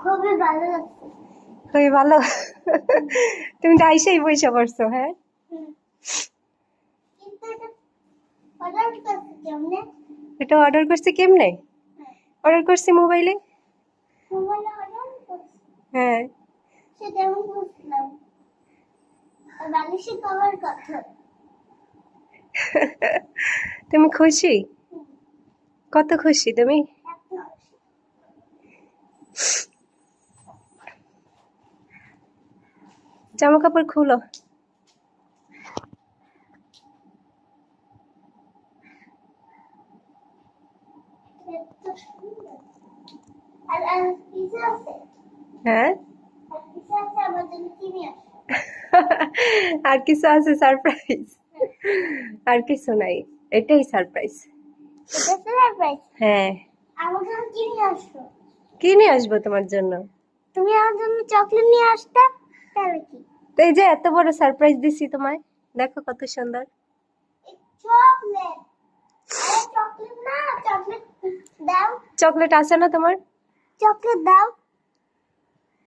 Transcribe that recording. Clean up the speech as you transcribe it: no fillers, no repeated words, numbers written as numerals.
খুবই ভালো লাগছে। খুবই ভালো। তুমি তো আইসাই বসে পড়ছো। হ্যাঁ, কিন্তু এটা অর্ডার করতে কেমনে? এটা অর্ডার করছি কেমনে? অর্ডার করছি মোবাইলে। মোবাইলে অর্ডার করছি, হ্যাঁ, সেটা আমি বুঝলাম। আর বালিশের কভার কত? তুমি খুশি? কত খুশি তুমি? জামা কাপড় খুলো। এত সুন্দর। আর কিছু আছে? হ্যাঁ, আর কিছু আছে আমার জন্য কিনে আসো। আর কিছু আছে সারপ্রাইজ? আর কিছু নাই, এটাই সারপ্রাইজ। এটা সারপ্রাইজ। হ্যাঁ, আমার জন্য কিনে আসো। কি নিয়ে আসবো তোমার জন্য? তুমি আমার জন্য চকলেট নিয়ে আসতা, তাহলে কি? তো এই যে এত বড় সারপ্রাইজ দিছি তোমায়, দেখো কত সুন্দর। চকলেট? আরে চকলেট না, চকলেট দাও। চকলেট আছে না তোমার? চকলেট দাও।